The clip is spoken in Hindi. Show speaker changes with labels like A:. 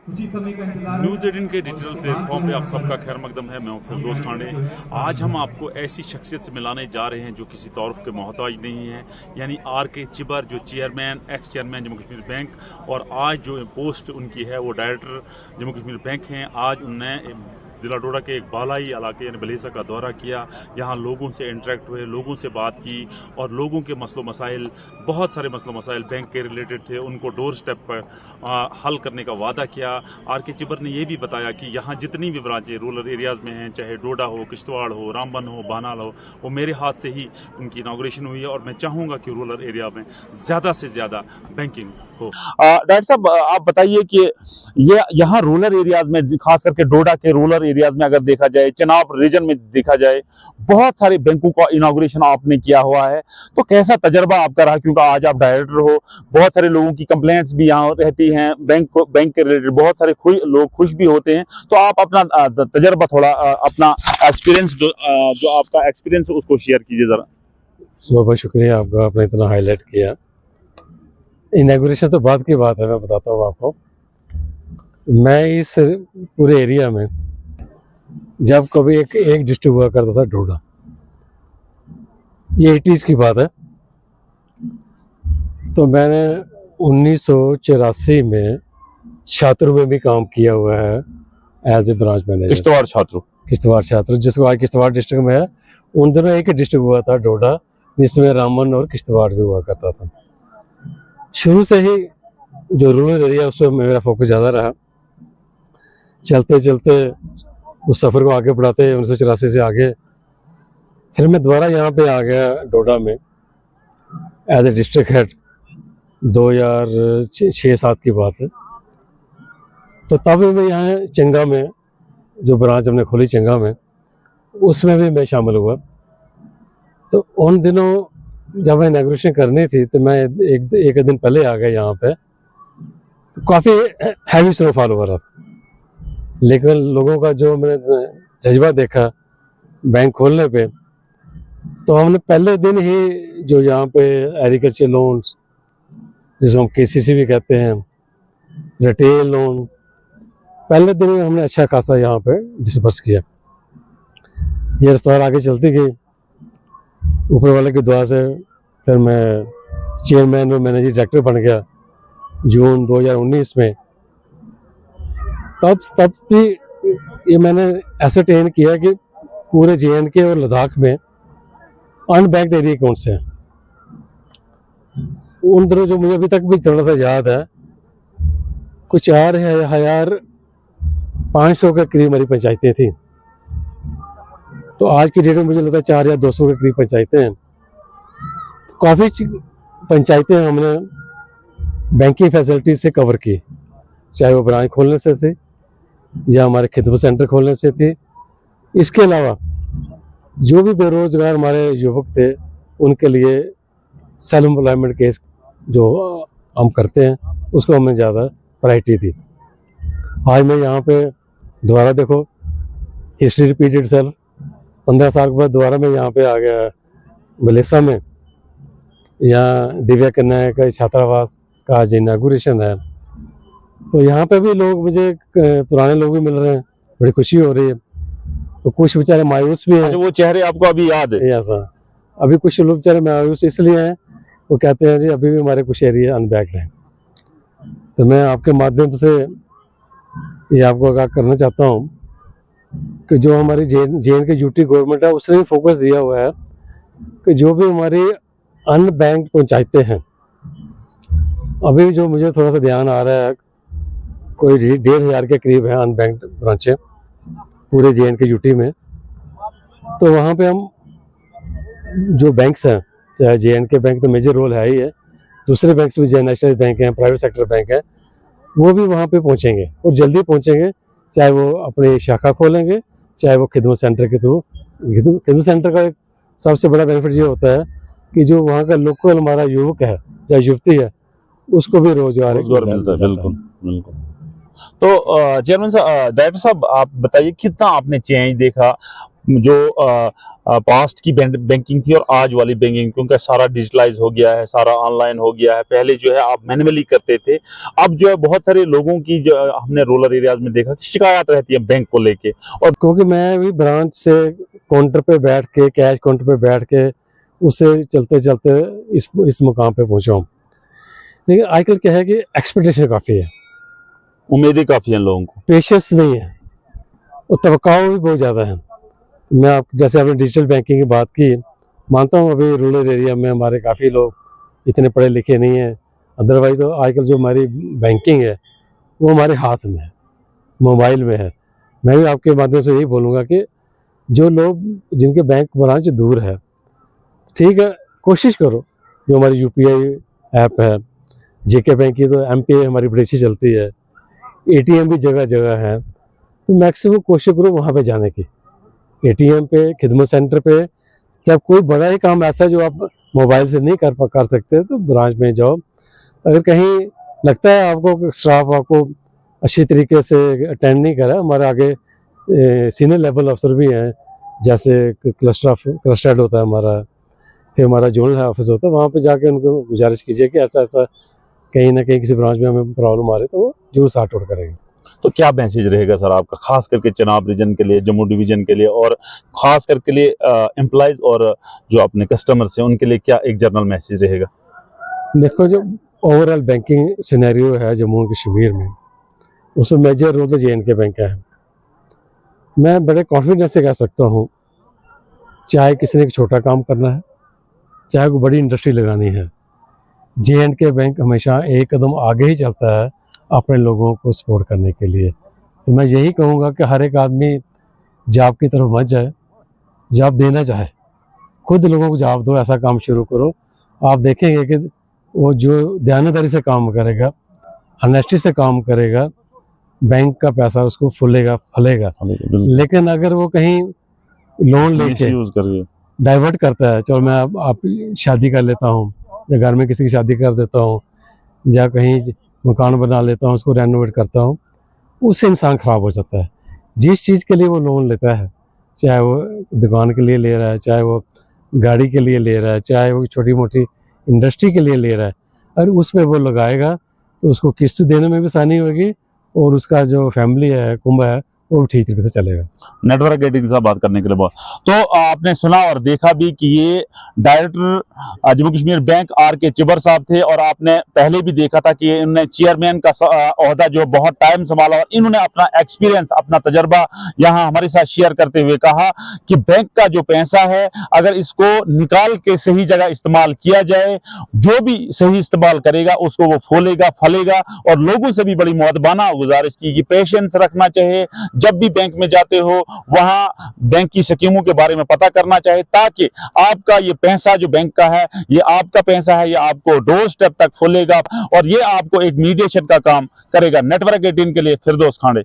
A: न्यूज़ 18 के डिजिटल प्लेटफॉर्म पे आप सबका खैर मकदम है। मैं हूं फिरदौस खांडे। आज हम आपको ऐसी शख्सियत से मिलाने जा रहे हैं जो किसी तारुफ के मोहताज नहीं है, यानी RK चिबर, जो chairman, x chairman Jammu Kashmir bank, और आज जो पोस्ट उनकी है वो डायरेक्टर जम्मू कश्मीर बैंक हैं। आज उनने ज़िला डोडा के एक बालाई इलाके यानी बलेसा का दौरा किया, यहाँ लोगों से इंटरेक्ट हुए, लोगों से बात की और लोगों के मसलो मसाइल, बहुत सारे मसलो मसाइल बैंक के रिलेटेड थे, उनको डोर स्टेप पर हल करने का वादा किया। RK चिबर ने यह भी बताया कि यहाँ जितनी भी ब्रांचें रूरल एरियाज़ में हैं, चाहे डोडा हो, किश्तवाड़ हो, रामबन हो, बानाल हो, वो मेरे हाथ से ही उनकी इनाग्रेशन हुई है और मैं चाहूँगा कि रूरल एरिया में ज़्यादा से ज़्यादा बैंकिंग हो।
B: डॉक्टर साहब, आप बताइए कि ये यहाँ रूरल एरियाज में, खास करके डोडा के रूरल एरियाज में अगर देखा जाए, चिनाब रीजन में देखा जाए, बहुत सारे बैंकों का इनॉग्रेशन आपने किया हुआ है, तो कैसा तजर्बा आपका रहा? क्योंकि आज आप डायरेक्टर हो, बहुत सारे लोगों की कंप्लेंट्स भी यहाँ रहती हैं बैंक के रिलेटेड, बहुत सारे लोग खुश भी होते हैं, तो आप अपना तजर्बा थोड़ा, अपना एक्सपीरियंस जो आपका एक्सपीरियंस है उसको शेयर कीजिए जरा।
C: बहुत बहुत शुक्रिया आपका, आपने इतना हाईलाइट किया। इनॉग्रेशन तो बात की बात है, मैं बताता हूँ आपको। मैं इस पूरे एरिया में जब कभी एक डिस्ट्रिक्ट हुआ करता था डोडा, ये 80s की बात है, तो मैंने 1984 में छात्र में भी काम किया हुआ है as a branch manager. Kishtwar छात्र जिसको आज किश्तवाड़ डिस्ट्रिक्ट में है, उन दिनों एक ही डिस्ट्रिक्ट हुआ था डोडा, जिसमें रामबन और किश्तवाड़ भी हुआ करता था। शुरू से ही जो रूरल एरिया उस पर मेरा फोकस ज़्यादा रहा। चलते चलते उस सफ़र को आगे बढ़ाते 1984 से आगे फिर मैं दोबारा यहाँ पे आ गया डोडा में एज ए डिस्ट्रिक्ट हेड। 2006-07 की बात है। तो तब मैं यहाँ चंगा में जो ब्रांच हमने खोली चंगा में, उसमें भी मैं शामिल हुआ। तो उन दिनों जब मैं इनॉग्रेशन करनी थी तो मैं एक दिन पहले आ गया यहाँ पे, तो काफ़ी हैवी स्नोफॉल हो रहा था, लेकिन लोगों का जो मैंने जज्बा देखा बैंक खोलने पे, तो हमने पहले दिन ही जो यहाँ पे एग्रीकल्चर लोन्स, जिसको हम KCC भी कहते हैं, रिटेल लोन, पहले दिन ही हमने अच्छा खासा यहाँ पे डिस्बर्स किया। ये रफ्तार आगे चलती गई ऊपर वाले की दुआ से। फिर मैं चेयरमैन और मैनेजिंग डायरेक्टर बन गया जून 2019 में। तब भी ये मैंने एसरटेन किया कि पूरे JNK और लद्दाख में अनबैंक्ड एरिया कौन से हैं। उन दिनों जो मुझे अभी तक भी थोड़ा सा याद है, कुछ 4,500 के करीब हमारी पंचायतें थी। तो आज की डेट में मुझे लगता है 4,200 के करीब पंचायतें हैं। तो काफ़ी पंचायतें हमने बैंकिंग फैसिलिटी से कवर की, चाहे वो ब्रांच खोलने से थी या हमारे खिदमत सेंटर खोलने से थी। इसके अलावा जो भी बेरोजगार हमारे युवक थे, उनके लिए सेल्फ एम्प्लॉयमेंट केस जो हम करते हैं, उसको हमने ज़्यादा प्रायोरिटी दी। आज मैं यहाँ पे दोबारा देखो, हिस्ट्री रिपीटेड सेल्फ, 15 साल के बाद दोबारा मैं यहाँ पे आ गया बलेसा में। यहाँ दिव्या कन्या का छात्रावास का आज इनागुरेशन है, तो यहाँ पे भी लोग, मुझे पुराने लोग भी मिल रहे हैं, बड़ी खुशी हो रही है। तो कुछ बेचारे मायूस भी हैं।
B: वो चेहरे आपको अभी याद है?
C: ऐसा अभी कुछ लोग बेचारे मायूस इसलिए हैं, वो कहते हैं जी अभी भी हमारे कुछ एरिया अनबैक्ड हैं। तो मैं आपके माध्यम से ये आपको आगाह करना चाहता हूँ कि जो हमारी JNK यूटी गवर्नमेंट है, उसने फोकस दिया हुआ है कि जो भी हमारी अनबैंक्ड पंचायतें हैं, अभी जो मुझे थोड़ा सा ध्यान आ रहा है, कोई 1,500 के करीब है अनबैंक्ड ब्रांचें पूरे JNK यूटी में। तो वहाँ पे हम जो बैंक्स हैं, चाहे JNK बैंक तो मेजर रोल है ही है, दूसरे बैंक्स भी, नेशनल बैंक हैं, प्राइवेट सेक्टर बैंक है, वो भी वहाँ पे पहुँचेंगे और जल्दी पहुँचेंगे। चाहे वो अपनी शाखा खोलेंगे, चाहे वो खिदमत सेंटर के थ्रू। खिदमत सेंटर का एक सबसे बड़ा बेनिफिट ये होता है कि जो वहाँ का लोकल हमारा युवक है, चाहे युवती है, उसको भी रोजगार
B: मिलता है। बिल्कुल। तो चेयरमैन साहब, डायरेक्टर साहब, आप बताइए कितना आपने चेंज देखा? जो पास्ट की बैंकिंग थी और आज वाली बैंकिंग, क्योंकि सारा डिजिटलाइज हो गया है, सारा ऑनलाइन हो गया है। पहले जो है आप मैन्युअली करते थे, अब जो है बहुत सारे लोगों की जो हमने रूरल एरियाज में देखा कि शिकायत रहती है बैंक को लेके। और
C: क्योंकि मैं भी ब्रांच से काउंटर पे बैठ के, कैश काउंटर पे बैठ के उससे चलते चलते इस मुकाम पे पहुंचा हूँ। लेकिन आजकल क्या है कि एक्सपेक्टेशन काफ़ी है,
B: उम्मीदें काफी हैं लोगों को।
C: पेशेंस नहीं है और तवक्काओं भी बहुत ज़्यादा है। मैं आप जैसे आपने डिजिटल बैंकिंग की बात की, मानता हूँ अभी रूरल एरिया में हमारे काफ़ी लोग इतने पढ़े लिखे नहीं हैं। अदरवाइज तो आजकल जो हमारी बैंकिंग है वो हमारे हाथ में है, मोबाइल में है। मैं भी आपके माध्यम से यही बोलूँगा कि जो लोग जिनके बैंक ब्रांच दूर है, ठीक है, कोशिश करो। जो हमारी यूपीआई ऐप है, जेके बैंक की तो एमपीआई हमारी बड़ी अच्छी चलती है, एटीएम भी जगह जगह है, तो मैक्सिमम कोशिश करो वहाँ पे जाने की। एटीएम पे, खिदमत सेंटर पे, जब कोई बड़ा ही काम ऐसा है जो आप मोबाइल से नहीं कर सकते तो ब्रांच में जाओ। अगर कहीं लगता है आपको स्टाफ आपको अच्छी तरीके से अटेंड नहीं करा, हमारे आगे सीनियर लेवल अफसर भी हैं, जैसे क्लस्टर होता है हमारा, फिर हमारा जोनल ऑफिस होता है, वहाँ पे जाके उनको गुजारिश कीजिए कि ऐसा ऐसा कहीं ना कहीं किसी ब्रांच में हमें प्रॉब्लम आ रही है, तो वो जरूर सॉर्ट आउट करेंगे।
B: तो क्या मैसेज रहेगा सर आपका, खास करके चिनाब रीजन के लिए, जम्मू डिवीजन के लिए, और खास करके लिए एम्प्लॉइज और जो अपने कस्टमर्स हैं उनके लिए क्या एक जनरल मैसेज रहेगा?
C: देखो, जो ओवरऑल बैंकिंग सिनेरियो है जम्मू कश्मीर में, उसमें मेजर रोल तो JNK बैंक का है। मैं बड़े कॉन्फिडेंस से कह सकता हूँ, चाहे किसी ने एक छोटा काम करना है, चाहे कोई बड़ी इंडस्ट्री लगानी है, JNK बैंक हमेशा एक कदम आगे ही चलता है अपने लोगों को सपोर्ट करने के लिए। तो मैं यही कहूँगा कि हर एक आदमी जॉब की तरफ मत जाए, जॉब देना चाहे, खुद लोगों को जॉब दो, ऐसा काम शुरू करो। आप देखेंगे कि वो जो दयानतदारी से काम करेगा, ऑनेस्टी से काम करेगा, बैंक का पैसा उसको फूलेगा फलेगा। लेकिन अगर वो कहीं लोन लेके
B: यूज करिए,
C: डाइवर्ट करता है, चलो मैं आप शादी कर लेता हूँ, या घर में किसी की शादी कर देता हूँ, या कहीं मकान बना लेता हूँ, उसको रेनोवेट करता हूँ, उससे इंसान ख़राब हो जाता है। जिस चीज़ के लिए वो लोन लेता है, चाहे वो दुकान के लिए ले रहा है, चाहे वो गाड़ी के लिए ले रहा है, चाहे वो छोटी मोटी इंडस्ट्री के लिए ले रहा है, अगर उस पर वो लगाएगा तो उसको किस्त देने में भी आसानी होगी और उसका जो फैमिली है, कुंबा है, वो भी ठीक तरीके से चलेगा।
B: नेटवर्क एडिटिंग के साथ बात करने के लिए बहुत। तो आपने सुना और देखा भी कि ये director Jammu Kashmir bank RK चिबर साहब थे, और आपने पहले भी देखा था कि इन्होंने चेयरमैन का ओहदा जो बहुत टाइम संभाला, और इन्होंने अपना एक्सपीरियंस, अपना तजर्बा यहाँ हमारे साथ शेयर करते हुए कहा कि बैंक का जो पैसा है, अगर इसको निकाल के सही जगह इस्तेमाल किया जाए, जो भी सही इस्तेमाल करेगा उसको वो फूलेगा फलेगा। और लोगों से भी बड़ी मुअद्दबाना गुजारिश की कि पेशेंस रखना चाहिए, जब भी बैंक में जाते हो वहां बैंक की स्कीमों के बारे में पता करना चाहिए, ताकि आपका ये पैसा जो बैंक का है, ये आपका पैसा है, ये आपको डोर स्टेप तक फूलेगा और ये आपको एक मीडिएशन का काम करेगा। नेटवर्क 18 के लिए फिरदौस खांडे।